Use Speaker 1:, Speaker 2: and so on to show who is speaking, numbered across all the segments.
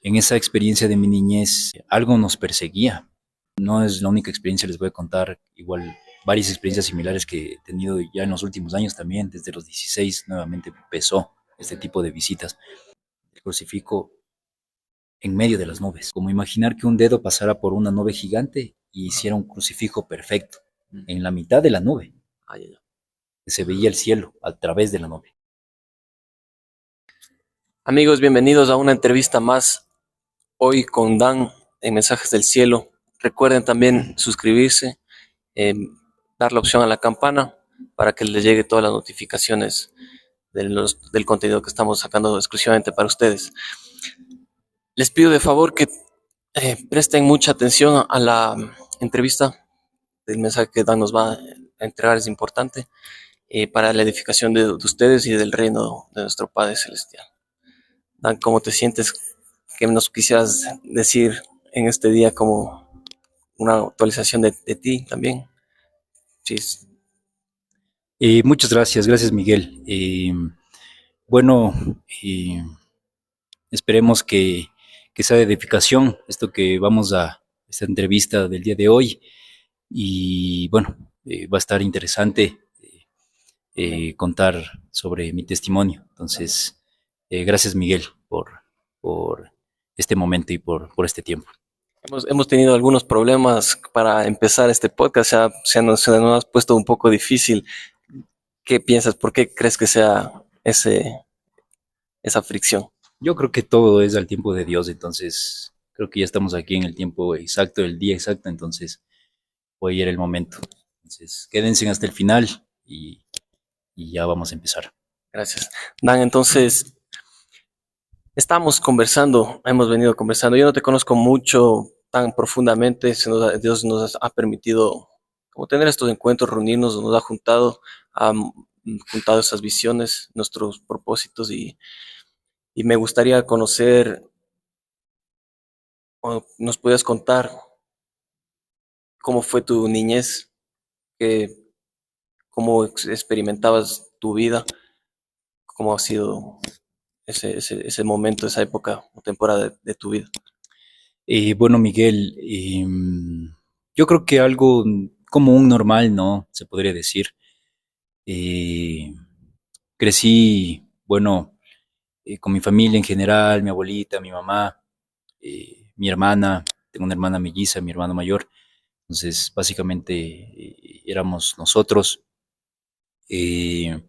Speaker 1: En esa experiencia de mi niñez, algo nos perseguía. No es la única experiencia, les voy a contar igual varias experiencias similares que he tenido ya en los últimos años también. Desde los 16 nuevamente empezó este tipo de visitas. El crucifijo en medio de las nubes, como imaginar que un dedo pasara por una nube gigante y hiciera un crucifijo perfecto en la mitad de la nube. Se veía el cielo a través de la nube.
Speaker 2: Amigos, bienvenidos a una entrevista más hoy con Dan en Mensajes del Cielo. Recuerden también suscribirse, eh, dar la opción a la campana para que les llegue todas las notificaciones del contenido que estamos sacando exclusivamente para ustedes. Les pido de favor que presten mucha atención a la entrevista. El mensaje que Dan nos va a entregar es importante para la edificación de ustedes y del reino de nuestro Padre Celestial. Dan, ¿cómo te sientes? ¿Qué nos quisieras decir en este día como una actualización de ti también? Sí.
Speaker 1: Muchas gracias, gracias Miguel. Bueno, esperemos que sea de edificación esto que vamos a, esta entrevista del día de hoy. Y bueno, va a estar interesante contar sobre mi testimonio. Entonces, gracias Miguel por este momento y por este tiempo.
Speaker 2: Hemos tenido algunos problemas para empezar este podcast, se nos ha puesto un poco difícil. ¿Qué piensas? ¿Por qué crees que sea esa fricción?
Speaker 1: Yo creo que todo es al tiempo de Dios, entonces creo que ya estamos aquí en el tiempo exacto, el día exacto, entonces hoy era el momento. Entonces, quédense hasta el final y ya vamos a empezar.
Speaker 2: Gracias. Dan, entonces, hemos venido conversando. Yo no te conozco mucho tan profundamente, Dios nos ha permitido como tener estos encuentros, reunirnos, ha juntado esas visiones, nuestros propósitos y me gustaría conocer, o nos puedas contar cómo fue tu niñez, que, cómo experimentabas tu vida, cómo ha sido ese momento, esa época o temporada de tu vida.
Speaker 1: Bueno, Miguel, yo creo que algo como un normal, ¿no? Se podría decir. Eh, Crecí, bueno, con mi familia en general, mi abuelita, mi mamá, mi hermana, tengo una hermana melliza, mi hermano mayor. Entonces, básicamente éramos nosotros. Eh,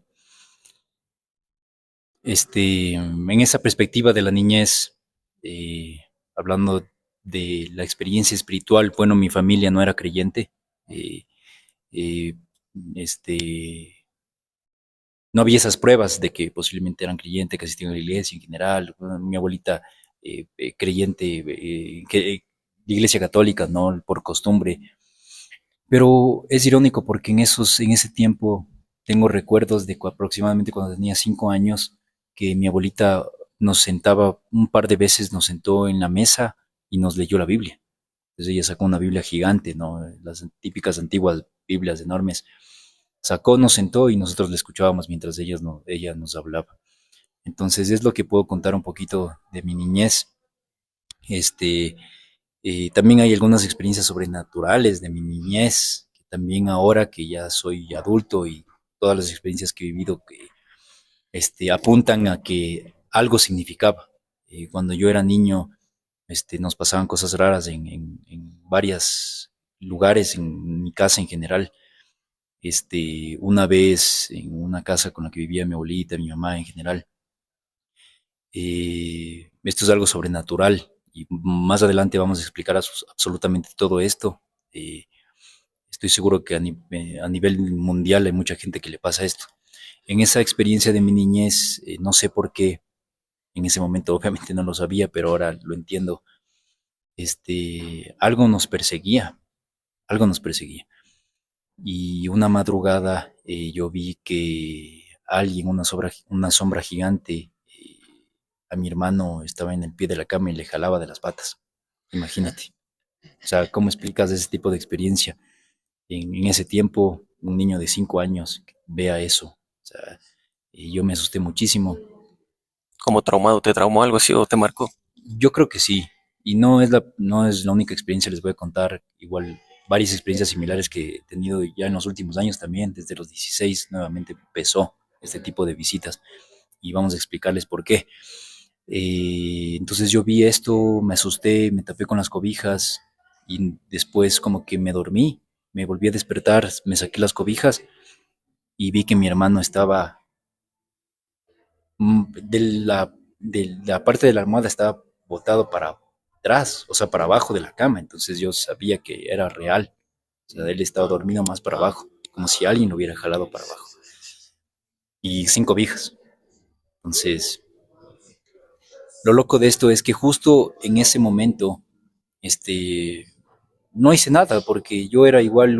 Speaker 1: en esa perspectiva de la niñez, eh, hablando de la experiencia espiritual, bueno, mi familia no era creyente. eh, eh, este, no había esas pruebas de que posiblemente eran creyentes, que asistían a la iglesia en general. Bueno, mi abuelita creyente, de iglesia católica, ¿no? Por costumbre. Pero es irónico porque en ese tiempo tengo recuerdos de aproximadamente cuando tenía 5 años, que mi abuelita nos sentaba un par de veces, nos sentó en la mesa y nos leyó la Biblia. Entonces ella sacó una Biblia gigante, ¿no? Las típicas antiguas Biblias enormes. Sacó, nos sentó y nosotros le escuchábamos mientras ella nos hablaba. Entonces es lo que puedo contar un poquito de mi niñez. Este, También hay algunas experiencias sobrenaturales de mi niñez, que también ahora que ya soy adulto y todas las experiencias que he vivido que apuntan a que algo significaba. Cuando yo era niño, nos pasaban cosas raras en varios lugares, en mi casa en general. Una vez en una casa con la que vivía mi abuelita, mi mamá en general, esto es algo sobrenatural y más adelante vamos a explicar absolutamente todo esto. Eh, Estoy seguro que a nivel mundial hay mucha gente que le pasa esto. En esa experiencia de mi niñez, no sé por qué, en ese momento obviamente no lo sabía, pero ahora lo entiendo. Algo nos perseguía, algo nos perseguía. Y una madrugada yo vi que alguien, una sombra gigante, a mi hermano estaba en el pie de la cama y le jalaba de las patas. Imagínate. O sea, ¿cómo explicas ese tipo de experiencia? En ese tiempo, un niño de 5 años vea eso. O sea, yo me asusté muchísimo.
Speaker 2: ¿Cómo traumado? ¿Te traumó algo así o te marcó?
Speaker 1: Yo creo que sí, y no es la única experiencia, les voy a contar igual varias experiencias similares que he tenido ya en los últimos años también, desde los 16 nuevamente empezó este tipo de visitas y vamos a explicarles por qué. Entonces yo vi esto, me asusté, me tapé con las cobijas y después como que me dormí, me volví a despertar, me saqué las cobijas y vi que mi hermano estaba de la parte de la almohada estaba botado para atrás, o sea, para abajo de la cama. Entonces yo sabía que era real. O sea, él estaba dormido más para abajo, como si alguien lo hubiera jalado para abajo. Y sin cobijas. Entonces, lo loco de esto es que justo en ese momento, este, no hice nada porque yo era igual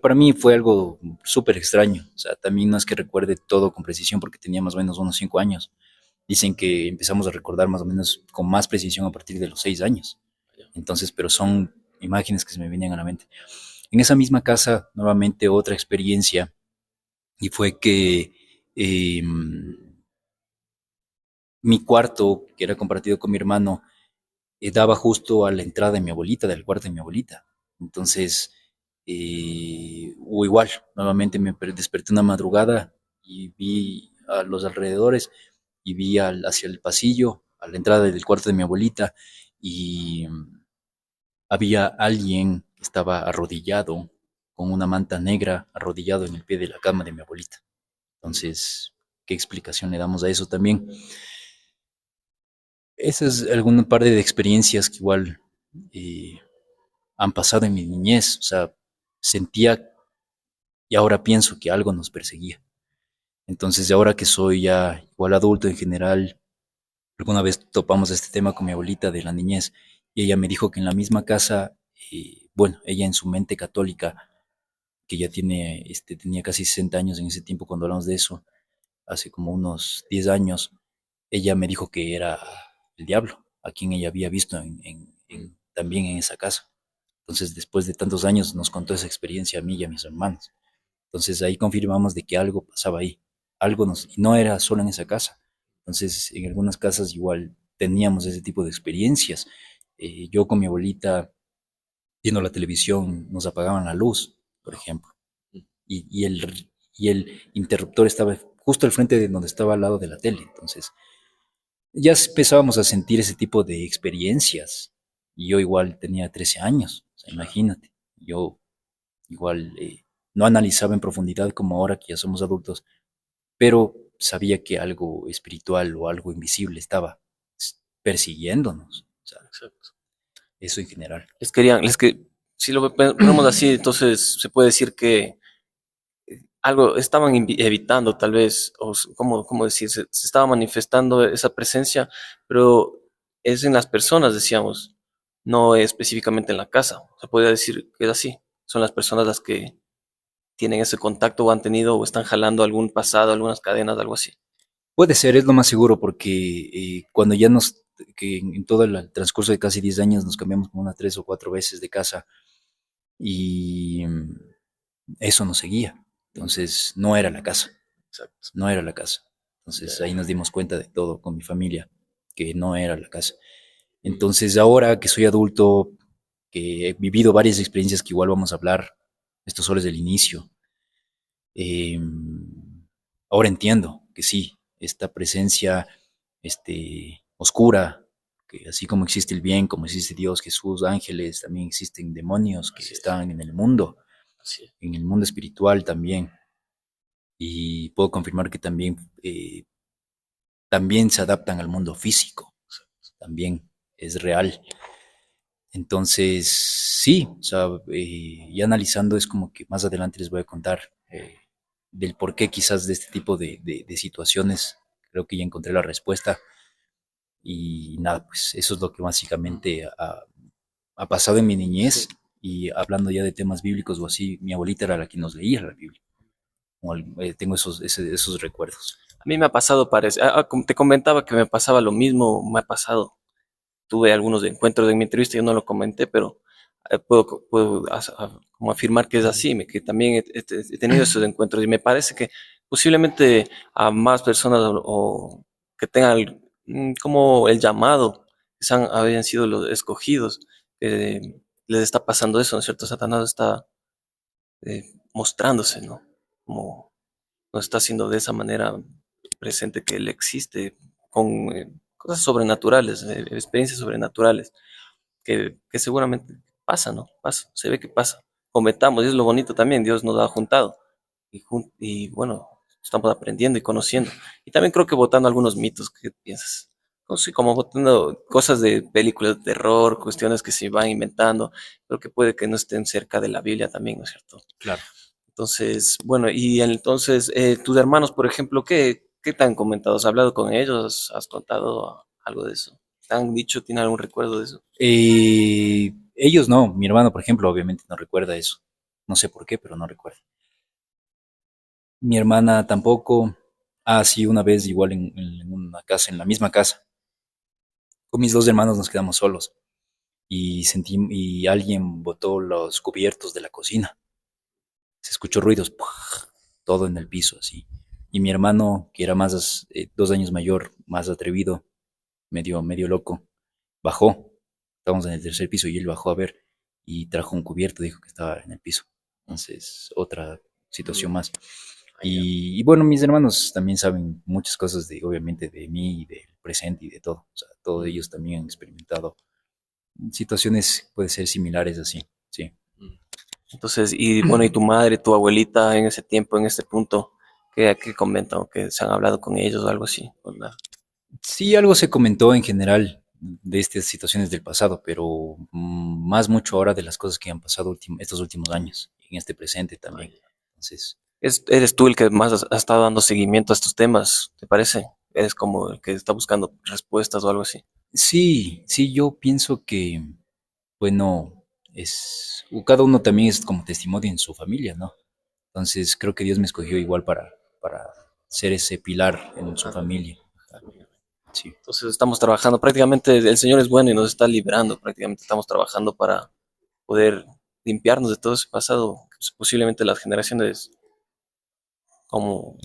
Speaker 1: para mí fue algo súper extraño. O sea, también no es que recuerde todo con precisión porque tenía más o menos unos 5 años. Dicen que empezamos a recordar más o menos con más precisión a partir de los 6 años. Entonces, pero son imágenes que se me vienen a la mente. En esa misma casa, nuevamente otra experiencia, y fue que eh, mi cuarto, que era compartido con mi hermano, daba justo a la entrada de mi abuelita, del cuarto de mi abuelita. Entonces, o igual, nuevamente me desperté una madrugada y vi a los alrededores y vi hacia el pasillo, a la entrada del cuarto de mi abuelita, y había alguien que estaba arrodillado con una manta negra, arrodillado en el pie de la cama de mi abuelita. Entonces, ¿qué explicación le damos a eso también? Esa es alguna parte de experiencias que igual eh, han pasado en mi niñez. O sea, sentía y ahora pienso que algo nos perseguía. Entonces, de ahora que soy ya igual adulto en general, alguna vez topamos este tema con mi abuelita de la niñez y ella me dijo que en la misma casa, bueno, ella en su mente católica, que ya tenía casi 60 años en ese tiempo cuando hablamos de eso, hace como unos 10 años, ella me dijo que era el diablo, a quien ella había visto también en esa casa. Entonces, después de tantos años, nos contó esa experiencia a mí y a mis hermanos. Entonces, ahí confirmamos de que algo pasaba ahí. Y no era solo en esa casa. Entonces, en algunas casas igual teníamos ese tipo de experiencias. Yo con mi abuelita, viendo la televisión, nos apagaban la luz, por ejemplo. Y el interruptor estaba justo al frente de donde estaba al lado de la tele. Entonces, ya empezábamos a sentir ese tipo de experiencias. Y yo igual tenía 13 años, o sea, imagínate. Yo igual no analizaba en profundidad como ahora que ya somos adultos, pero sabía que algo espiritual o algo invisible estaba persiguiéndonos. O sea,
Speaker 2: Exacto.
Speaker 1: eso en general.
Speaker 2: Si lo ponemos así, entonces se puede decir que algo estaban evitando, tal vez, ¿cómo decir? Se estaba manifestando esa presencia, pero es en las personas, decíamos, no específicamente en la casa. Se podría decir que es así. Son las personas las que tienen ese contacto o han tenido o están jalando algún pasado, algunas cadenas, algo así.
Speaker 1: Puede ser, es lo más seguro, porque cuando que en todo el transcurso de casi 10 años nos cambiamos como unas 3 o 4 veces de casa y eso nos seguía. Entonces, no era la casa,
Speaker 2: Exacto.
Speaker 1: no era la casa. Entonces, ahí nos dimos cuenta de todo con mi familia, que no era la casa. Entonces, ahora que soy adulto, que he vivido varias experiencias que igual vamos a hablar, esto solo es el inicio, eh, ahora entiendo que sí, esta presencia oscura, que así como existe el bien, como existe Dios, Jesús, ángeles, también existen demonios que
Speaker 2: Así es.
Speaker 1: están
Speaker 2: Así es.
Speaker 1: en el mundo espiritual también. Y puedo confirmar que también se adaptan al mundo físico, también es real. Entonces, sí, o sea, y analizando es como que más adelante les voy a contar del por qué quizás de este tipo de situaciones. Creo que ya encontré la respuesta y nada, pues eso es lo que básicamente ha pasado en mi niñez y hablando ya de temas bíblicos o así, mi abuelita era la que nos leía la Biblia. Tengo esos recuerdos.
Speaker 2: A mí me ha pasado, como te comentaba que me pasaba lo mismo, me ha pasado. Tuve algunos encuentros en mi entrevista, yo no lo comenté, pero puedo como afirmar que es así, que también he tenido esos encuentros y me parece que posiblemente a más personas o que tengan como el llamado, habían sido los escogidos, les está pasando eso, ¿no es cierto? Satanás está mostrándose, ¿no? Como nos está haciendo de esa manera presente que él existe, con cosas sobrenaturales, experiencias sobrenaturales, que seguramente pasa, ¿no? Pasa, se ve que pasa. Cometamos, y es lo bonito también, Dios nos ha juntado y bueno, estamos aprendiendo y conociendo. Y también creo que votando algunos mitos, ¿qué piensas? No sé, como votando cosas de películas de terror, cuestiones que se van inventando, pero que puede que no estén cerca de la Biblia también, ¿no es cierto?
Speaker 1: Claro.
Speaker 2: Entonces, bueno, y entonces, tus hermanos, por ejemplo, ¿qué te han comentado? ¿Has hablado con ellos? ¿Has contado algo de eso? ¿Te han dicho, tiene algún recuerdo de eso?
Speaker 1: Ellos no, mi hermano, por ejemplo, obviamente no recuerda eso. No sé por qué, pero no recuerda. Mi hermana tampoco. Ah, sí, una vez igual en una casa, en la misma casa. Con mis dos hermanos nos quedamos solos y alguien botó los cubiertos de la cocina. Se escuchó ruidos, ¡pua! Todo en el piso, así. Y mi hermano, que era más, 2 años mayor, más atrevido, medio loco, bajó. Estábamos en el tercer piso y él bajó a ver y trajo un cubierto, dijo que estaba en el piso. Entonces, otra situación más.
Speaker 2: Allá.
Speaker 1: Y bueno, mis hermanos también saben muchas cosas de, obviamente, de mí, del presente y de todo. O sea, todos ellos también han experimentado situaciones, puede ser similares así, sí.
Speaker 2: Entonces, y bueno, ¿y tu madre, tu abuelita en ese tiempo, en este punto, qué comentan? ¿O que se han hablado con ellos o algo así? ¿O nada?
Speaker 1: Sí, algo se comentó en general de estas situaciones del pasado, pero más mucho ahora de las cosas que han pasado estos últimos años, en este presente también.
Speaker 2: Ay,
Speaker 1: Entonces,
Speaker 2: ¿eres tú el que más ha estado dando seguimiento a estos temas? ¿Te parece? ¿Eres como el que está buscando respuestas o algo así?
Speaker 1: sí, sí, yo pienso que, bueno, cada uno también es como testimonio en su familia, ¿no? Entonces, creo que Dios me escogió igual para ser ese pilar en su
Speaker 2: Ajá.
Speaker 1: familia. Sí.
Speaker 2: Entonces estamos trabajando, prácticamente el Señor es bueno y nos está librando, prácticamente estamos trabajando para poder limpiarnos de todo ese pasado, que posiblemente las generaciones como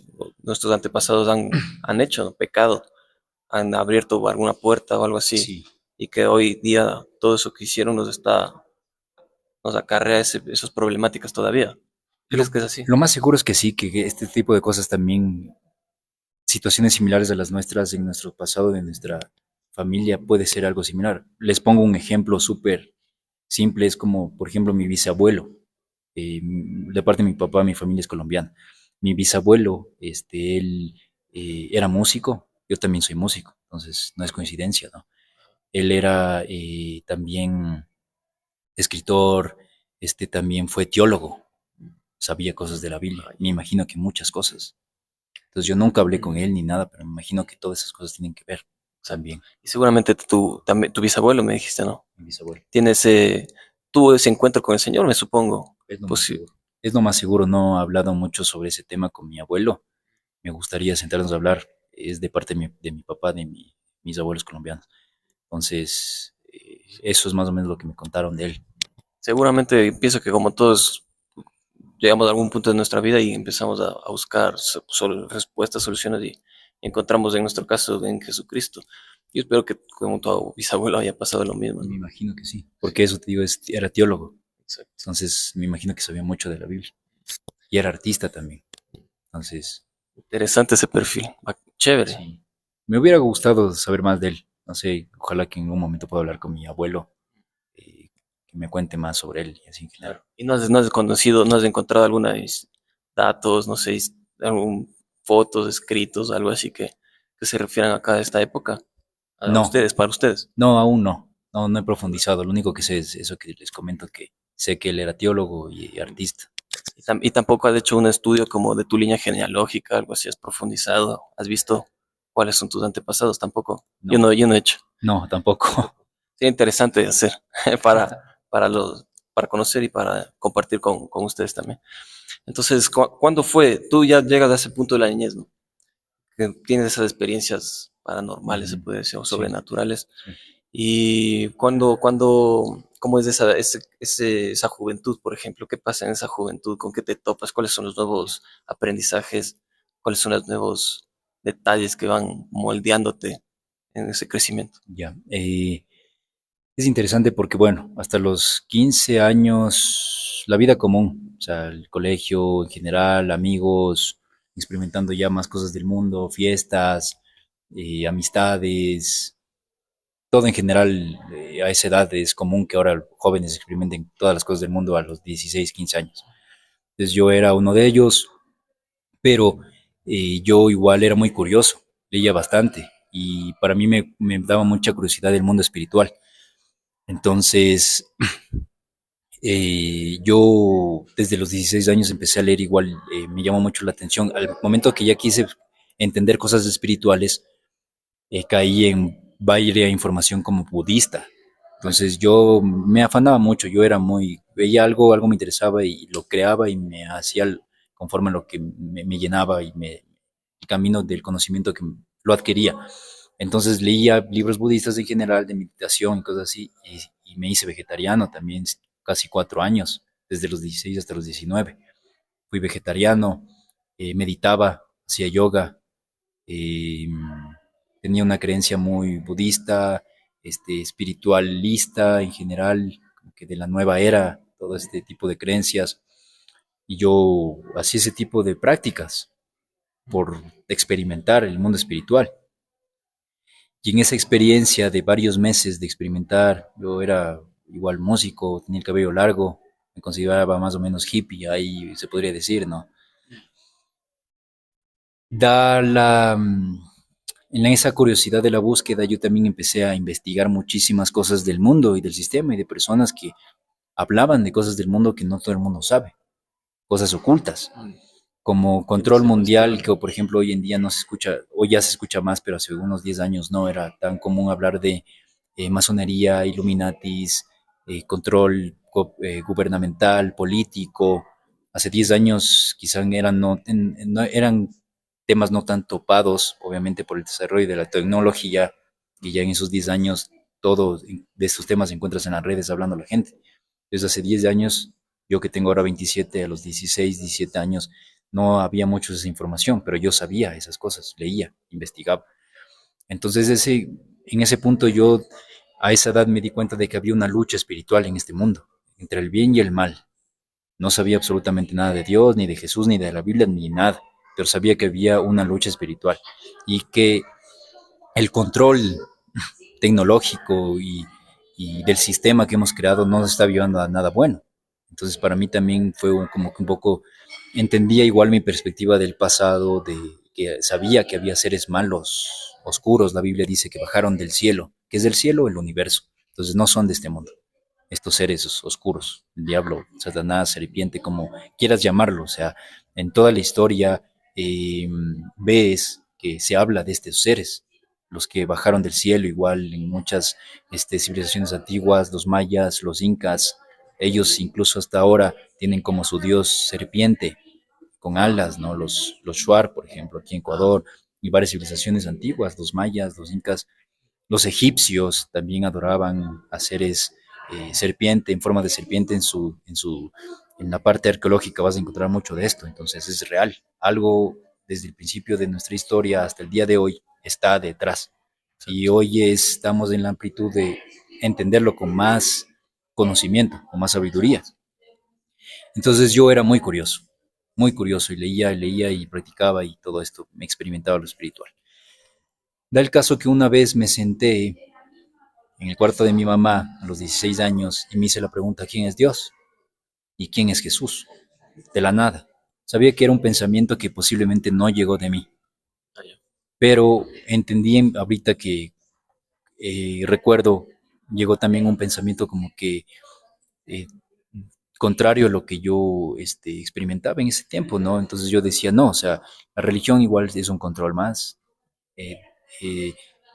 Speaker 2: nuestros antepasados han hecho, ¿no? Pecado, han abierto alguna puerta o algo así,
Speaker 1: Sí.
Speaker 2: y que hoy día todo eso que hicieron nos acarrea esas problemáticas todavía.
Speaker 1: Lo,
Speaker 2: ¿Crees que es así?
Speaker 1: lo más seguro es que sí, que este tipo de cosas también, situaciones similares a las nuestras en nuestro pasado, de nuestra familia, puede ser algo similar. Les pongo un ejemplo súper simple, es como, por ejemplo, mi bisabuelo. De parte de mi papá, mi familia es colombiana. Mi bisabuelo, él era músico, yo también soy músico, entonces no es coincidencia, ¿no? Él era también escritor, también fue teólogo, sabía cosas de la Biblia,
Speaker 2: Ay,
Speaker 1: me imagino que muchas cosas. Entonces yo nunca hablé con
Speaker 2: mm,
Speaker 1: él ni nada, pero me imagino que todas esas cosas tienen que ver
Speaker 2: exacto.
Speaker 1: también,
Speaker 2: Y seguramente también, tu bisabuelo me dijiste, ¿no?
Speaker 1: mi bisabuelo.
Speaker 2: Tiene tuvo ese encuentro con el Señor, me supongo.
Speaker 1: Es lo
Speaker 2: Pues
Speaker 1: más
Speaker 2: sí,
Speaker 1: seguro. Es lo más seguro, no he hablado mucho sobre ese tema con mi abuelo. Me gustaría sentarnos a hablar. Es de parte de mi papá, mis abuelos colombianos. Entonces, eso es más o menos lo que me contaron de él.
Speaker 2: seguramente pienso que como todos llegamos a algún punto de nuestra vida y empezamos a buscar respuestas, soluciones y encontramos en nuestro caso en Jesucristo. Yo espero que como tu bisabuelo haya pasado lo mismo,
Speaker 1: Me
Speaker 2: ¿no?
Speaker 1: imagino que sí,
Speaker 2: Sí,
Speaker 1: porque eso te digo, era teólogo.
Speaker 2: exacto.
Speaker 1: Entonces, me imagino que sabía mucho de la Biblia. Y era artista también. Entonces,
Speaker 2: Interesante ese perfil. Chévere.
Speaker 1: sí. Me hubiera gustado saber más de él. No sé, ojalá que en un momento pueda hablar con mi abuelo, que me cuente más sobre él y así en general.
Speaker 2: Claro. ¿Y no has conocido, no has encontrado algunos datos, no sé, algún fotos, escritos, algo así que se refieran acá a esta época? A
Speaker 1: No,
Speaker 2: ustedes, para ustedes.
Speaker 1: no, aún no. No, no he profundizado. Lo único que sé es eso que les comento, que sé que él era teólogo y artista.
Speaker 2: Y tampoco has hecho un estudio como de tu línea genealógica, algo así, has profundizado, has visto cuáles son tus antepasados, tampoco. Yo
Speaker 1: No,
Speaker 2: no, yo no he hecho.
Speaker 1: no, tampoco.
Speaker 2: Sería interesante de hacer para, para los, para conocer y para compartir con ustedes también. Entonces, ¿cuándo fue? Tú ya llegas a ese punto de la niñez, ¿no? Que tienes esas experiencias paranormales, se
Speaker 1: Ujú.
Speaker 2: puede decir, o
Speaker 1: Sí,
Speaker 2: sobrenaturales.
Speaker 1: sí.
Speaker 2: Y cómo es esa juventud, por ejemplo, ¿qué pasa en esa juventud? ¿Con qué te topas? ¿Cuáles son los nuevos aprendizajes? ¿Cuáles son los nuevos detalles que van moldeándote en ese crecimiento.
Speaker 1: Ya. Es interesante porque, bueno, hasta los 15 años, la vida común, o sea, el colegio en general, amigos, experimentando ya más cosas del mundo, fiestas, amistades, todo en general, a esa edad es común que ahora jóvenes experimenten todas las cosas del mundo a los 16, 15 años. Entonces yo era uno de ellos, pero yo igual era muy curioso, leía bastante y para mí me daba mucha curiosidad el mundo espiritual. Entonces, yo desde los 16 años empecé a leer igual, me llamó mucho la atención. Al momento que ya quise entender cosas espirituales, caí en varias información como budista. Entonces yo me afanaba mucho, yo era muy, veía algo me interesaba y lo creaba y me hacía conforme a lo que me llenaba el camino del conocimiento que lo adquiría. Entonces leía libros budistas en general, de meditación y cosas así, y me hice vegetariano también casi 4 años, desde los 16 hasta los 19. Fui vegetariano, meditaba, hacía yoga, eh, tenía una creencia muy budista, espiritualista en general, como que de la nueva era, todo este tipo de creencias. Y yo hacía ese tipo de prácticas por experimentar el mundo espiritual. Y en esa experiencia de varios meses de experimentar, yo era igual músico, tenía el cabello largo, me consideraba más o menos hippie, ahí se podría decir, ¿no? Da la, en esa curiosidad de la búsqueda, yo también empecé a investigar muchísimas cosas del mundo y del sistema y de personas que hablaban de cosas del mundo que no todo el mundo sabe, cosas ocultas, como control mundial, que por ejemplo hoy en día no se escucha, o ya se escucha más, pero hace unos 10 años no era tan común hablar de masonería, illuminatis, control gubernamental, político. Hace 10 años quizás eran, no, eran temas no tan topados, obviamente por el desarrollo de la tecnología, y ya en esos 10 años todo de estos temas se encuentras en las redes hablando a la gente. Desde hace 10 años, yo que tengo ahora 27, a los 16, 17 años, no había mucho de esa información, pero yo sabía esas cosas, leía, investigaba. Entonces en ese punto yo a esa edad me di cuenta de que había una lucha espiritual en este mundo, entre el bien y el mal. No sabía absolutamente nada de Dios, ni de Jesús, ni de la Biblia, ni nada, pero sabía que había una lucha espiritual y que el control tecnológico y del sistema que hemos creado no nos está llevando a nada bueno. Entonces para mí también fue como que un poco, entendía igual mi perspectiva del pasado, de que sabía que había seres malos, oscuros. La Biblia dice que bajaron del cielo, que es del cielo el universo. Entonces no son de este mundo, estos seres oscuros, el diablo, Satanás, serpiente, como quieras llamarlo. O sea, en toda la historia ves que se habla de estos seres, los que bajaron del cielo, igual en muchas civilizaciones antiguas, los mayas, los incas, ellos incluso hasta ahora tienen como su dios serpiente con alas, ¿no? Los Shuar, por ejemplo, aquí en Ecuador, y varias civilizaciones antiguas, los mayas, los incas, los egipcios también adoraban a seres serpiente, en forma de serpiente en la parte arqueológica vas a encontrar mucho de esto, entonces es real, algo desde el principio de nuestra historia hasta el día de hoy está detrás. Y hoy estamos en la amplitud de entenderlo con más conocimiento, con más sabiduría. Entonces yo era muy curioso y leía y practicaba y todo esto, me experimentaba lo espiritual. Da el caso que una vez me senté en el cuarto de mi mamá a los 16 años y me hice la pregunta, ¿quién es Dios? ¿Y quién es Jesús? De la nada. Sabía que era un pensamiento que posiblemente no llegó de mí, pero entendí ahorita que recuerdo, llegó también un pensamiento como que eh, contrario a lo que yo experimentaba en ese tiempo, ¿no? Entonces yo decía, no, o sea, la religión igual es un control más, eh,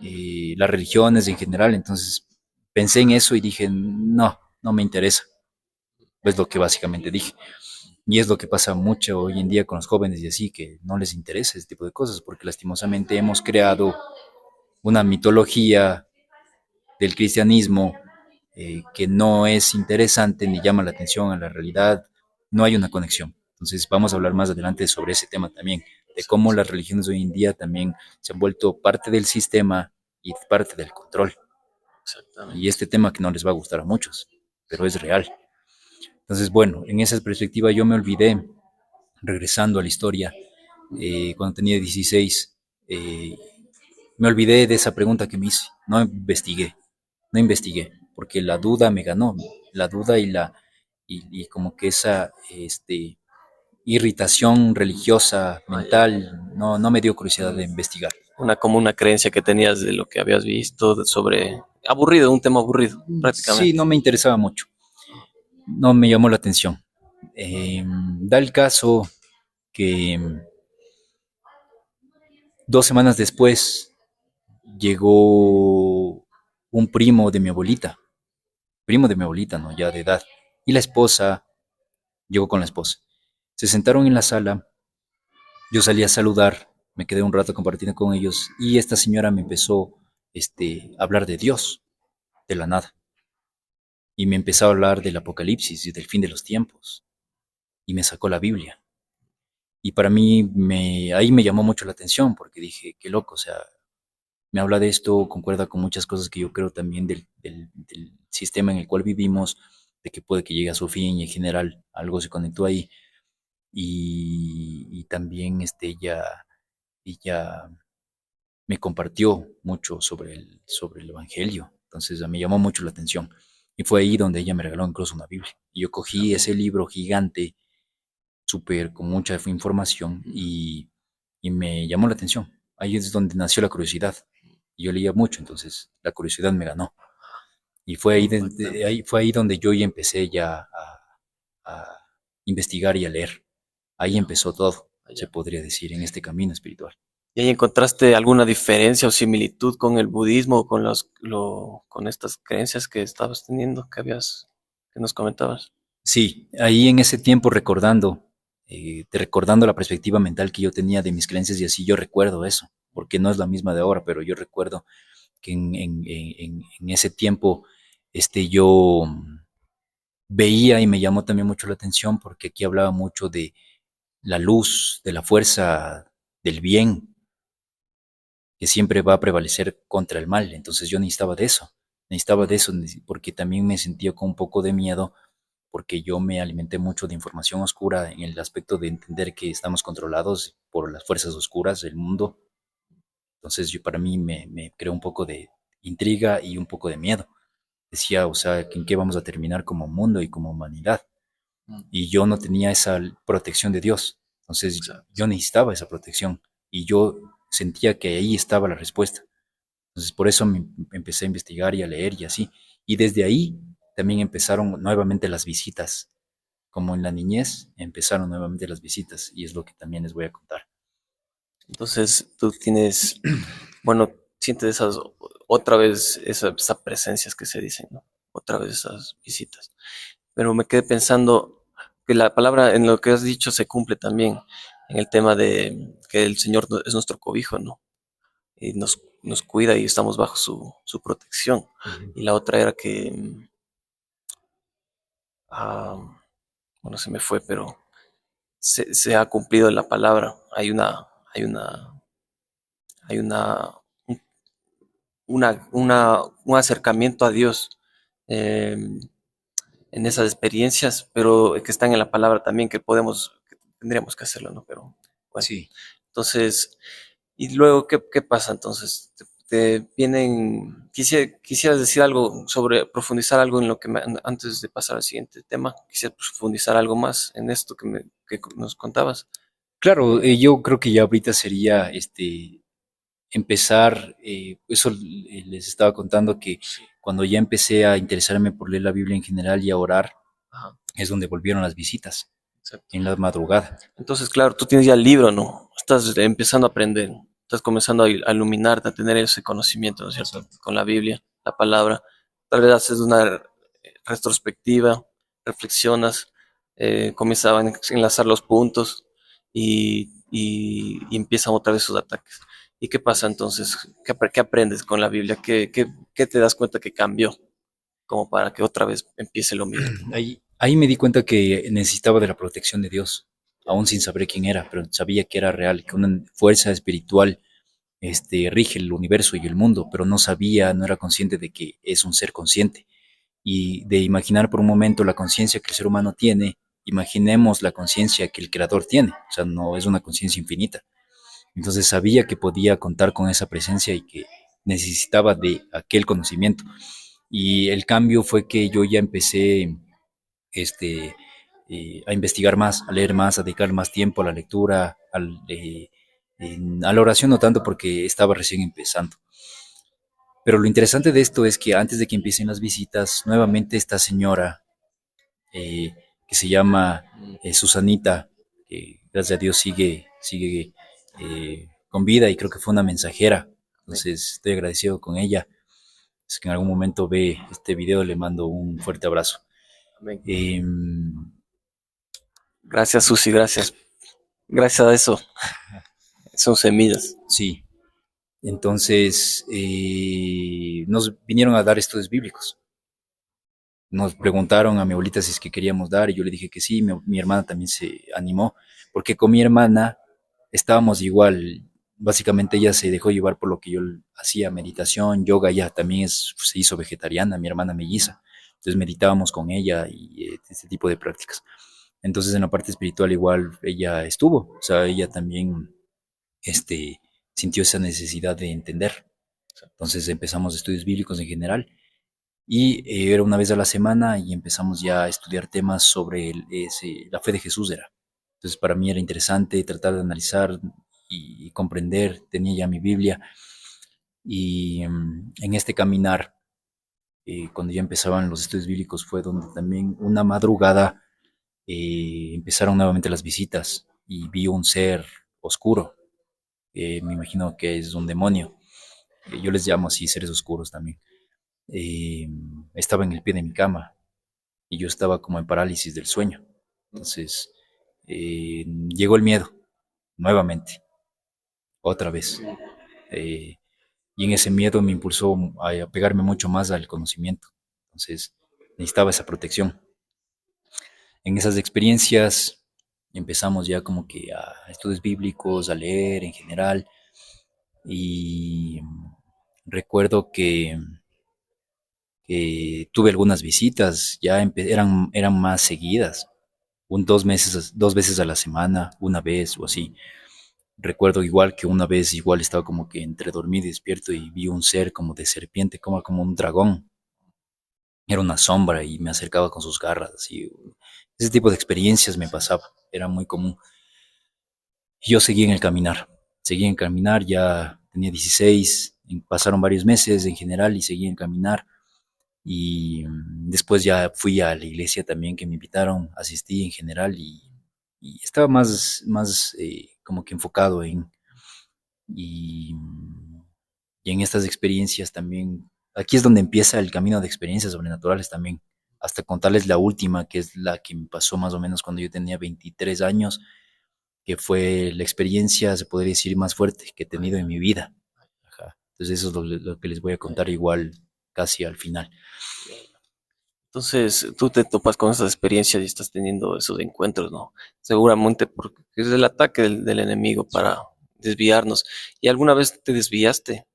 Speaker 1: eh, las religiones en general, entonces pensé en eso y dije, no, no me interesa, es lo que básicamente dije. Y es lo que pasa mucho hoy en día con los jóvenes y así, que no les interesa ese tipo de cosas, porque lastimosamente hemos creado una mitología del cristianismo que no es interesante ni llama la atención a la realidad, no hay una conexión. Entonces vamos a hablar más adelante sobre ese tema también, de cómo las religiones hoy en día también se han vuelto parte del sistema y parte del control.
Speaker 2: Exactamente.
Speaker 1: Y este tema que no les va a gustar a muchos, pero es real. Entonces, bueno, en esa perspectiva yo me olvidé, regresando a la historia, cuando tenía 16, eh, me olvidé de esa pregunta que me hice, no investigué, porque la duda me ganó, la duda y como que esa irritación religiosa,
Speaker 2: Ah, ya.
Speaker 1: mental, no me dio curiosidad de investigar.
Speaker 2: Como una creencia que tenías de lo que habías visto, sobre aburrido, un tema aburrido,
Speaker 1: Sí,
Speaker 2: prácticamente.
Speaker 1: no me interesaba mucho, no me llamó la atención. Da el caso que 2 semanas después llegó un primo de mi abuelita, ¿no? Ya de edad, y la esposa llegó con la esposa. Se sentaron en la sala, yo salí a saludar, me quedé un rato compartiendo con ellos y esta señora me empezó a hablar de Dios, de la nada, y me empezó a hablar del apocalipsis y del fin de los tiempos, y me sacó la Biblia. Y para mí ahí me llamó mucho la atención porque dije, qué loco, o sea, me habla de esto, concuerda con muchas cosas que yo creo también del sistema en el cual vivimos, de que puede que llegue a su fin y en general algo se conectó ahí. Y también ella me compartió mucho sobre el Evangelio, entonces me llamó mucho la atención. Y fue ahí donde ella me regaló incluso una Biblia. Y yo cogí ese libro gigante, súper con mucha información y me llamó la atención. Ahí es donde nació la curiosidad. Y yo leía mucho, entonces la curiosidad me ganó. Y fue ahí donde yo ya empecé ya a investigar y a leer. Ahí empezó todo, se
Speaker 2: Allá.
Speaker 1: podría decir, en este camino espiritual.
Speaker 2: ¿Y ahí encontraste alguna diferencia o similitud con el budismo o con con estas creencias que estabas teniendo, que nos comentabas?
Speaker 1: Sí, ahí en ese tiempo recordando la perspectiva mental que yo tenía de mis creencias y así, yo recuerdo eso, porque no es la misma de ahora, pero yo recuerdo que en ese tiempo yo veía y me llamó también mucho la atención porque aquí hablaba mucho de la luz, de la fuerza del bien, que siempre va a prevalecer contra el mal. Entonces yo necesitaba de eso, porque también me sentía con un poco de miedo, porque yo me alimenté mucho de información oscura en el aspecto de entender que estamos controlados por las fuerzas oscuras del mundo. Entonces para mí me creó un poco de intriga y un poco de miedo. Decía, o sea, ¿en qué vamos a terminar como mundo y como humanidad? Y yo no tenía esa protección de Dios. Entonces
Speaker 2: Exacto.
Speaker 1: yo necesitaba esa protección y yo sentía que ahí estaba la respuesta. Entonces por eso me empecé a investigar y a leer y así. Y desde ahí también empezaron nuevamente las visitas. Como en la niñez, empezaron nuevamente las visitas y es lo que también les voy a contar.
Speaker 2: Entonces tú tienes, bueno, sientes otra vez esas presencias que se dicen, ¿no? Otra vez esas visitas. Pero me quedé pensando que la palabra en lo que has dicho se cumple también en el tema de que el Señor es nuestro cobijo, ¿no? Y nos cuida y estamos bajo su protección. Y la otra era que, ah, bueno, se me fue, pero se ha cumplido la palabra. Hay un acercamiento a Dios eh, en esas experiencias, pero que están en la palabra también, que tendríamos que hacerlo, ¿no? Pero bueno,
Speaker 1: Sí,
Speaker 2: entonces, y luego, ¿qué pasa entonces? Te vienen, quisieras decir algo profundizar algo en lo que antes de pasar al siguiente tema, quisieras profundizar algo más en esto que nos contabas.
Speaker 1: claro, yo creo que ya ahorita sería empezar, eso les estaba contando que
Speaker 2: Sí,
Speaker 1: cuando ya empecé a interesarme por leer la Biblia en general y a orar,
Speaker 2: ajá,
Speaker 1: es donde volvieron las visitas,
Speaker 2: exacto.
Speaker 1: en la madrugada.
Speaker 2: Entonces, claro, tú tienes ya el libro, ¿no? Estás empezando a aprender, estás comenzando a iluminarte, a tener ese conocimiento, ¿no es cierto?
Speaker 1: Exacto.
Speaker 2: Con la Biblia, la palabra. Tal vez haces una retrospectiva, reflexionas, comienzas a enlazar los puntos y empiezan otra vez sus ataques. ¿Y qué pasa entonces? ¿Qué aprendes con la Biblia? ¿Qué te das cuenta que cambió? Como para que otra vez empiece lo mismo.
Speaker 1: Ahí me di cuenta que necesitaba de la protección de Dios, aún sin saber quién era, pero sabía que era real, que una fuerza espiritual rige el universo y el mundo, pero no sabía, no era consciente de que es un ser consciente. Y de imaginar por un momento la conciencia que el ser humano tiene, imaginemos la conciencia que el creador tiene, o sea, no es una conciencia infinita. Entonces sabía que podía contar con esa presencia y que necesitaba de aquel conocimiento. Y el cambio fue que yo ya empecé este, a investigar más, a leer más, a dedicar más tiempo a la lectura, a la oración no tanto porque estaba recién empezando. Pero lo interesante de esto es que antes de que empiecen las visitas, nuevamente esta señora que se llama Susanita, que gracias a Dios sigue con vida y creo que fue una mensajera. Entonces estoy agradecido con ella. Es que en algún momento ve este video, le mando un fuerte abrazo.
Speaker 2: Amén.
Speaker 1: Eh,
Speaker 2: Gracias, Susi, gracias. Gracias a eso. Son semillas.
Speaker 1: sí, entonces nos vinieron a dar estudios bíblicos. Nos preguntaron a mi abuelita si es que queríamos dar y yo le dije que sí, mi hermana también se animó, porque con mi hermana estábamos igual, básicamente ella se dejó llevar por lo que yo hacía, meditación, yoga, ella también se hizo vegetariana, mi hermana melliza, entonces meditábamos con ella y este tipo de prácticas. Entonces en la parte espiritual igual ella estuvo, o sea, ella también este, sintió esa necesidad de entender. Entonces empezamos estudios bíblicos en general y era una vez a la semana y empezamos ya a estudiar temas sobre la fe de Jesús era. Entonces para mí era interesante tratar de analizar y comprender, tenía ya mi Biblia y en este caminar, cuando ya empezaban los estudios bíblicos fue donde también una madrugada empezaron nuevamente las visitas y vi un ser oscuro, me imagino que es un demonio, yo les llamo así seres oscuros también. eh, Estaba en el pie de mi cama y yo estaba como en parálisis del sueño. Entonces llegó el miedo nuevamente, otra vez. Eh, y en ese miedo me impulsó a pegarme mucho más al conocimiento. Entonces necesitaba esa protección. En esas experiencias empezamos ya como que a estudios bíblicos, a leer en general. Y recuerdo que tuve algunas visitas, ya eran más seguidas, 2 veces a la semana, una vez o así. Recuerdo igual que una vez igual estaba como que entre dormido y despierto y vi un ser como de serpiente, como un dragón. Era una sombra y me acercaba con sus garras. Así. Ese tipo de experiencias me pasaba, era muy común. Y yo seguí en caminar, ya tenía 16, pasaron varios meses en general y seguí en caminar. Y después ya fui a la iglesia también que me invitaron, asistí en general y estaba más como que enfocado y, y en estas experiencias también, aquí es donde empieza el camino de experiencias sobrenaturales también, hasta contarles la última, que es la que me pasó más o menos cuando yo tenía 23 años, que fue la experiencia, se podría decir, más fuerte que he tenido en mi vida. Ajá. Entonces eso es lo que les voy a contar igual casi al final.
Speaker 2: Entonces, tú te topas con esas experiencias y estás teniendo esos encuentros, ¿no? Seguramente porque es el ataque del enemigo para desviarnos. ¿Y alguna vez te desviaste?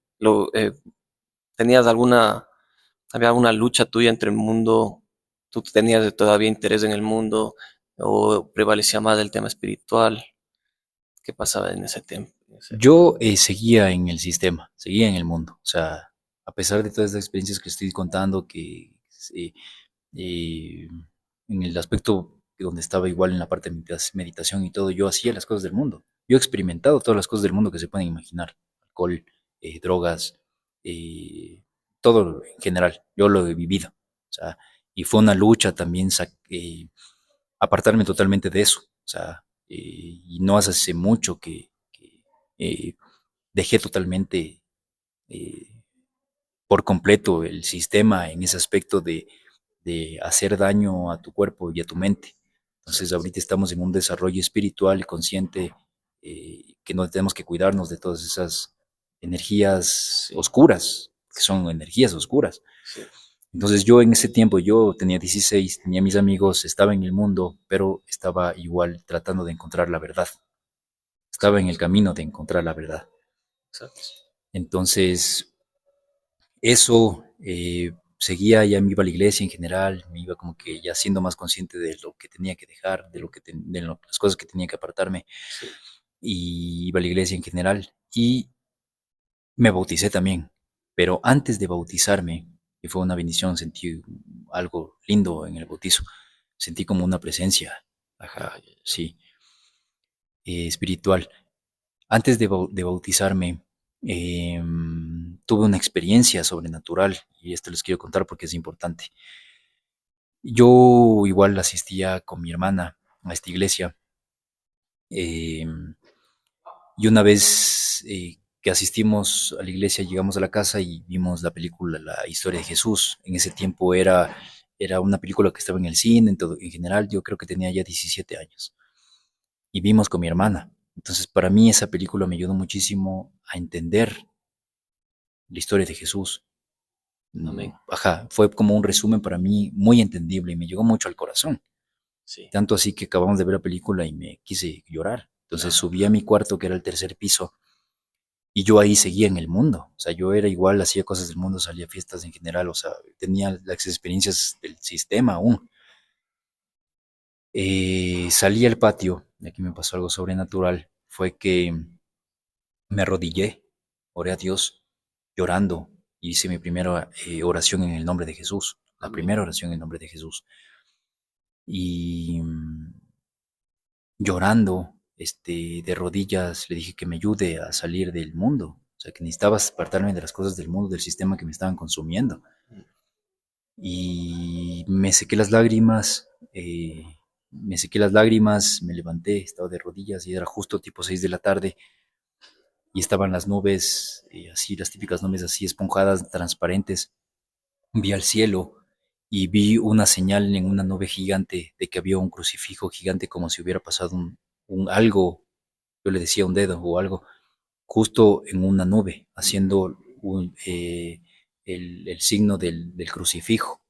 Speaker 2: ¿Tenías había alguna lucha tuya entre el mundo? ¿Tú tenías todavía interés en el mundo o prevalecía más el tema espiritual? ¿Qué pasaba en ese tiempo?
Speaker 1: Yo seguía en el sistema, seguía en el mundo. O sea, a pesar de todas estas experiencias que estoy contando, que eh, en el aspecto donde estaba igual en la parte de meditación y todo, yo hacía las cosas del mundo. Yo he experimentado todas las cosas del mundo que se pueden imaginar. Alcohol, drogas, eh, todo en general. Yo lo he vivido. O sea, y fue una lucha también apartarme totalmente de eso. O sea, y no hace mucho que dejé totalmente eh, por completo el sistema en ese aspecto de hacer daño a tu cuerpo y a tu mente. Entonces ahorita estamos en un desarrollo espiritual y consciente que no tenemos que cuidarnos de todas esas energías oscuras, que son energías oscuras. Entonces yo en ese tiempo, yo tenía 16, tenía mis amigos, estaba en el mundo, pero estaba igual tratando de encontrar la verdad. Estaba en el camino de encontrar la verdad.
Speaker 2: Exacto.
Speaker 1: Entonces, eso, seguía, ya me iba a la iglesia en general, me iba como que ya siendo más consciente de lo que tenía que dejar, de, las cosas que tenía que apartarme,
Speaker 2: Sí.
Speaker 1: y iba a la iglesia en general. Y me bauticé también, pero antes de bautizarme, que fue una bendición, sentí algo lindo en el bautizo, sentí como una presencia,
Speaker 2: Ah,
Speaker 1: ajá,
Speaker 2: ya, ya.
Speaker 1: sí, espiritual. Antes de bautizarme, tuve una experiencia sobrenatural y esto les quiero contar porque es importante. Yo igual asistía con mi hermana a esta iglesia, em, y una vez, que asistimos a la iglesia, llegamos a la casa y vimos la película La historia de Jesús. En ese tiempo era una película que estaba en el cine, en general, yo creo que tenía ya 17 años. Y vimos con mi hermana. Entonces, para mí esa película me ayudó muchísimo a entender la historia de Jesús.
Speaker 2: Amén.
Speaker 1: Ajá, fue como un resumen para mí muy entendible y me llegó mucho al corazón.
Speaker 2: Sí.
Speaker 1: Tanto así que acabamos de ver la película y me quise llorar. Entonces
Speaker 2: Ah,
Speaker 1: subí a mi cuarto, que era el tercer piso, y yo ahí seguía en el mundo. O sea, yo era igual, hacía cosas del mundo, salía a fiestas en general, o sea, tenía las experiencias del sistema aún. Salí al patio, y aquí me pasó algo sobrenatural. Fue que me arrodillé, oré a Dios, llorando, y hice mi primera, oración en el nombre de Jesús, la
Speaker 2: amén.
Speaker 1: primera oración en el nombre de Jesús. Y llorando, de rodillas, le dije que me ayude a salir del mundo. O sea, que necesitaba apartarme de las cosas del mundo, del sistema que me estaban consumiendo. Y me sequé las lágrimas, me levanté, estaba de rodillas y era justo tipo 6 de la tarde y estaban las nubes, así, las típicas nubes así esponjadas, transparentes. Vi al cielo y vi una señal en una nube gigante de que había un crucifijo gigante, como si hubiera pasado un algo, yo le decía un dedo o algo, justo en una nube, haciendo el signo del crucifijo,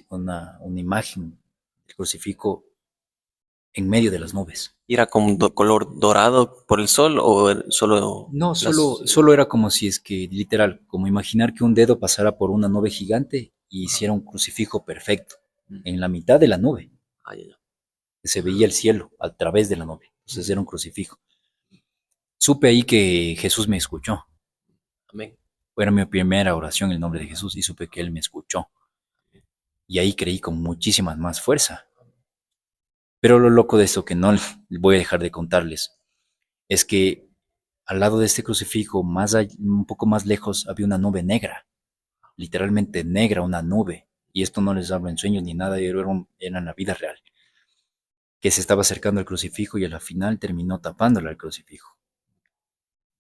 Speaker 1: una imagen del crucifijo en medio de las nubes.
Speaker 2: ¿Y era como color dorado por el sol o solo
Speaker 1: No,
Speaker 2: las...
Speaker 1: solo era como si es que, literal, como imaginar que un dedo pasara por una nube gigante y hiciera un crucifijo perfecto en la mitad de la nube,
Speaker 2: Ah, ya, ya.
Speaker 1: que se veía el cielo a través de la nube. Entonces era un crucifijo. Supe ahí que Jesús me escuchó.
Speaker 2: Amén.
Speaker 1: Era mi primera oración en el nombre de Jesús y supe que Él me escuchó. Y ahí creí con muchísima más fuerza. Pero lo loco de esto que no voy a dejar de contarles es que al lado de este crucifijo, un poco más lejos, había una nube negra, literalmente negra, una nube. Y esto no les hablo en sueños ni nada, era en la vida real, que se estaba acercando al crucifijo y a la final terminó tapándole al crucifijo.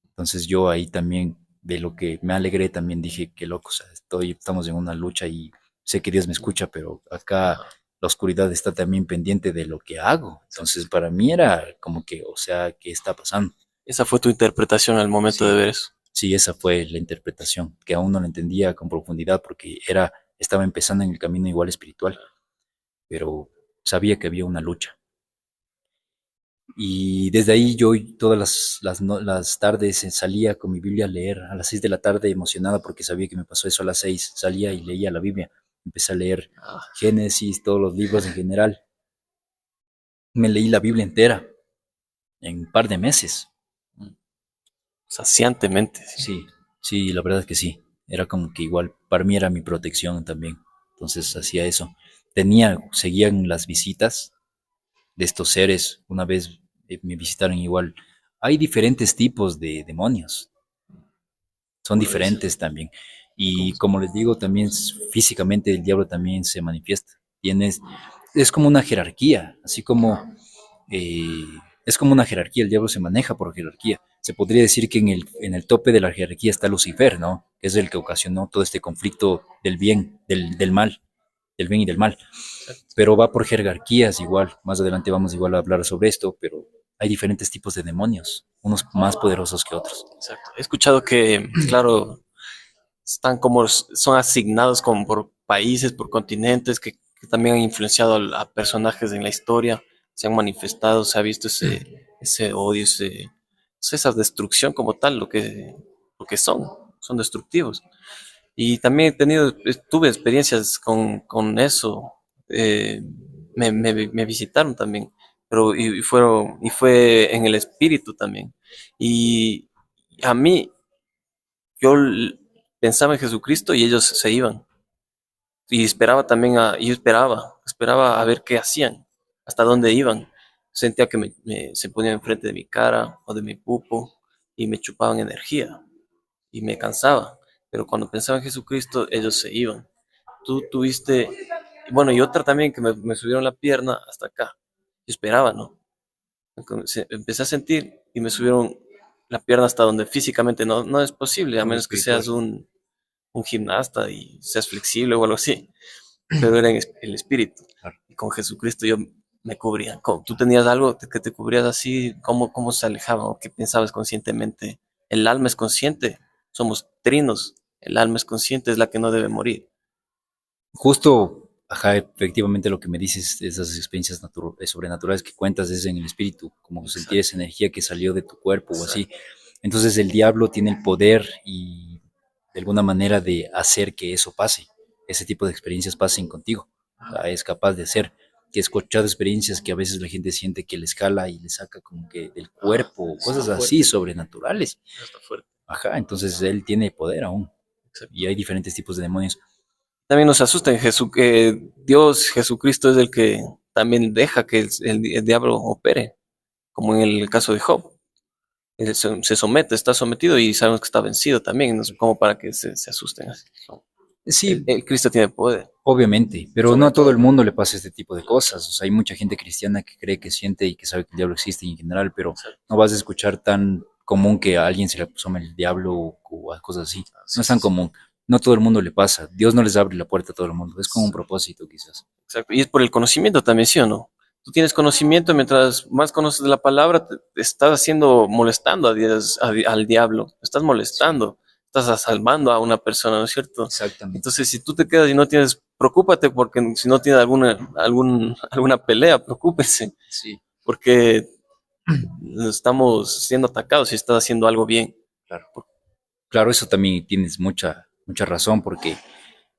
Speaker 1: Entonces yo ahí también, de lo que me alegré, también dije, qué loco, o sea, estamos en una lucha y sé que Dios me escucha, pero acá
Speaker 2: Ajá,
Speaker 1: la oscuridad está también pendiente de lo que hago. Entonces
Speaker 2: exacto.
Speaker 1: para mí era como que, o sea, ¿qué está pasando?
Speaker 2: Esa fue tu interpretación al momento de
Speaker 1: Sí,
Speaker 2: ver eso.
Speaker 1: sí, esa fue la interpretación, que aún no la entendía con profundidad porque estaba empezando en el camino igual espiritual, pero sabía que había una lucha. Y desde ahí yo todas las tardes, salía con mi Biblia a leer a las 6 de la tarde, emocionada porque sabía que me pasó eso a las 6. Salía y leía la Biblia. Empecé a leer
Speaker 2: Ah,
Speaker 1: Génesis, todos los libros en general. Me leí la Biblia entera en un par de meses.
Speaker 2: saciantemente, sí.
Speaker 1: Sí, sí, la verdad es que sí. Era como que igual, para mí era mi protección también. Entonces hacía eso. Seguían las visitas de estos seres. Una vez, me visitaron igual. Hay diferentes tipos de demonios. Son
Speaker 2: ¿Cómo lo dices?
Speaker 1: diferentes también.
Speaker 2: ¿Cómo?
Speaker 1: Y como les digo, también físicamente el diablo también se manifiesta. Es como una jerarquía, así como, eh, es como una jerarquía, el diablo se maneja por jerarquía. Se podría decir que en el tope de la jerarquía está Lucifer, ¿no? Que es el que ocasionó todo este conflicto del bien, del mal, del bien y del mal.
Speaker 2: Exacto.
Speaker 1: Pero va por jerarquías igual. Más adelante vamos igual a hablar sobre esto, pero hay diferentes tipos de demonios, unos más poderosos que otros.
Speaker 2: Exacto. He escuchado que, claro, están como, son asignados como por países, por continentes, que también han influenciado a personajes en la historia, se han manifestado, se ha visto ese odio, esa destrucción como tal, lo que porque son destructivos. Y también tuve experiencias con eso. eh, me visitaron también, pero y fue en el espíritu también. Y a mí, pensaba en Jesucristo y ellos se iban. Y esperaba también yo esperaba a ver qué hacían, hasta dónde iban. Sentía que se ponían enfrente de mi cara o de mi pupo y me chupaban energía y me cansaba. Pero cuando pensaba en Jesucristo, ellos se iban. Tú tuviste, bueno, y otra también que me subieron la pierna hasta acá. Yo esperaba, ¿no? Empecé a sentir y me subieron la pierna hasta donde físicamente no es posible, a
Speaker 1: Algo
Speaker 2: menos que seas
Speaker 1: espiritual.
Speaker 2: un gimnasta y seas flexible o algo así. Pero era en el espíritu.
Speaker 1: Claro.
Speaker 2: Y con Jesucristo yo me cubría. ¿Tú tenías algo que te cubrías así? ¿Cómo se alejaban? ¿O qué pensabas conscientemente? El alma es consciente. Somos trinos. El alma es consciente, es la que no debe morir.
Speaker 1: Justo, ajá, efectivamente lo que me dices, esas experiencias sobrenaturales que cuentas es en el espíritu, como sentir
Speaker 2: Exacto,
Speaker 1: esa energía que salió de tu cuerpo o así.
Speaker 2: exacto.
Speaker 1: Entonces el diablo tiene el poder y de alguna manera de hacer que eso pase, ese tipo de experiencias pasen contigo. O sea, es capaz de hacer. Que he escuchado experiencias que a veces la gente siente que le escala y le saca como que del cuerpo,
Speaker 2: Eso
Speaker 1: cosas
Speaker 2: está
Speaker 1: así
Speaker 2: fuerte.
Speaker 1: sobrenaturales.
Speaker 2: Eso está fuerte.
Speaker 1: Ajá, entonces él tiene poder aún. Y
Speaker 2: Exacto.
Speaker 1: hay diferentes tipos de demonios.
Speaker 2: También nos asusta en que Dios, Jesucristo es el que también deja que el diablo opere, como en el caso de Job. Él se somete, está sometido y sabemos que está vencido también, no es como para que se asusten así. No.
Speaker 1: Sí,
Speaker 2: El Cristo tiene poder,
Speaker 1: obviamente, pero no
Speaker 2: sobre
Speaker 1: a todo
Speaker 2: todo.
Speaker 1: el mundo le pasa este tipo de cosas. O sea, hay mucha gente cristiana que cree que siente y que sabe que el diablo existe en general, pero
Speaker 2: Exacto.
Speaker 1: no vas a escuchar tan común que a alguien se le asome el diablo o a cosas así. No
Speaker 2: Sí,
Speaker 1: es
Speaker 2: sí,
Speaker 1: tan
Speaker 2: sí.
Speaker 1: común. No a todo el mundo le pasa. Dios no les abre la puerta a todo el mundo. Es como un
Speaker 2: Exacto.
Speaker 1: propósito, quizás.
Speaker 2: Exacto. Y es por el conocimiento también, ¿sí o no? Tú tienes conocimiento, mientras más conoces de la palabra, te estás haciendo, molestando a Dios, al diablo, estás
Speaker 1: Sí,
Speaker 2: molestando, estás salvando a una persona, ¿no es cierto?
Speaker 1: exactamente.
Speaker 2: Entonces, si tú te quedas y no tienes, preocúpate porque si no tienes alguna pelea, preocúpese,
Speaker 1: Sí,
Speaker 2: porque estamos siendo atacados y estás haciendo algo bien.
Speaker 1: claro. Claro, eso también tienes mucha razón, porque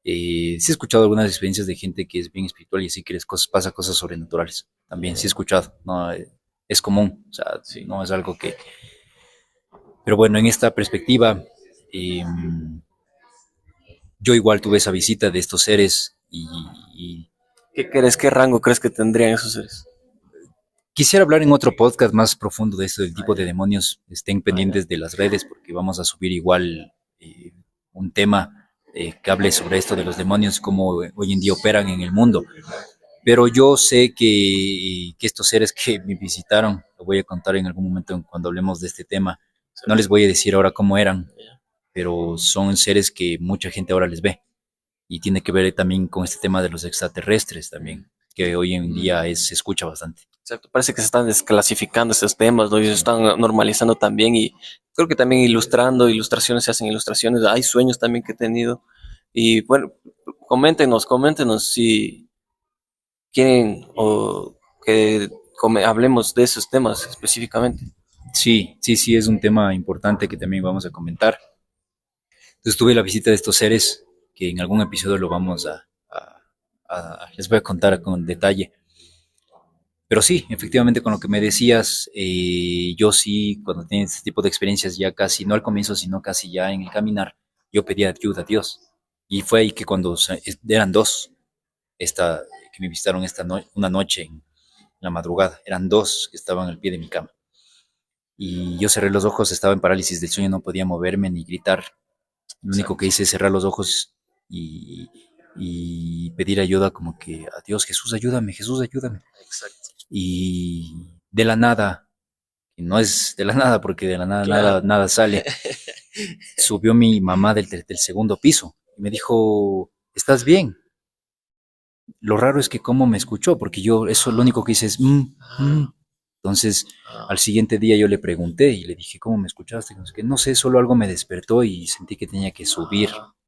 Speaker 1: sí he escuchado algunas experiencias de gente que es bien espiritual y así que les pasa cosas sobrenaturales. También sí he escuchado, no, es común, o sea,
Speaker 2: Sí.
Speaker 1: no es algo que... Pero bueno, en esta perspectiva, yo igual tuve esa visita de estos seres y
Speaker 2: ¿Qué crees? ¿Qué rango crees que tendrían esos seres?
Speaker 1: quisiera hablar en otro podcast más profundo de esto, del
Speaker 2: Ah,
Speaker 1: tipo de
Speaker 2: ya.
Speaker 1: demonios. Estén pendientes de las redes porque vamos a subir igual un tema que hable sobre esto de los demonios, cómo hoy en día operan en el mundo. Pero yo sé que estos seres que me visitaron, lo voy a contar en algún momento cuando hablemos de este tema. No les voy a decir ahora cómo eran, pero son seres que mucha gente ahora les ve. Y tiene que ver también con este tema de los extraterrestres también, que hoy en día se escucha bastante.
Speaker 2: Exacto, parece que se están desclasificando estos temas, ¿no? Y se
Speaker 1: Sí.
Speaker 2: están normalizando también y creo que también ilustraciones, se hacen ilustraciones, hay sueños también que he tenido y bueno, coméntenos si quieren o que hablemos de esos temas específicamente.
Speaker 1: Sí, sí, sí, es un tema importante que también vamos a comentar. Entonces tuve la visita de estos seres que en algún episodio lo vamos les voy a contar con detalle. Pero sí, efectivamente con lo que me decías, yo sí, cuando tenía este tipo de experiencias ya casi, no al comienzo, sino casi ya en el caminar, yo pedía ayuda a Dios. Y fue ahí que cuando eran dos, esta, que me visitaron una noche en la madrugada, eran dos que estaban al pie de mi cama. Y yo cerré los ojos, estaba en parálisis del sueño, no podía moverme ni gritar. Lo único que
Speaker 2: Exacto,
Speaker 1: hice es cerrar los ojos y pedir ayuda como que a Dios, Jesús, ayúdame, Jesús, ayúdame.
Speaker 2: exacto.
Speaker 1: Y de la nada, y no es de la nada porque de la nada
Speaker 2: Claro.
Speaker 1: nada sale, subió mi mamá del segundo piso y me dijo, ¿estás bien? Lo raro es que cómo me escuchó, porque yo eso lo único que hice es, mm". Entonces, al siguiente día yo le pregunté y le dije, ¿cómo me escuchaste? No sé, solo algo me despertó y sentí que tenía que subir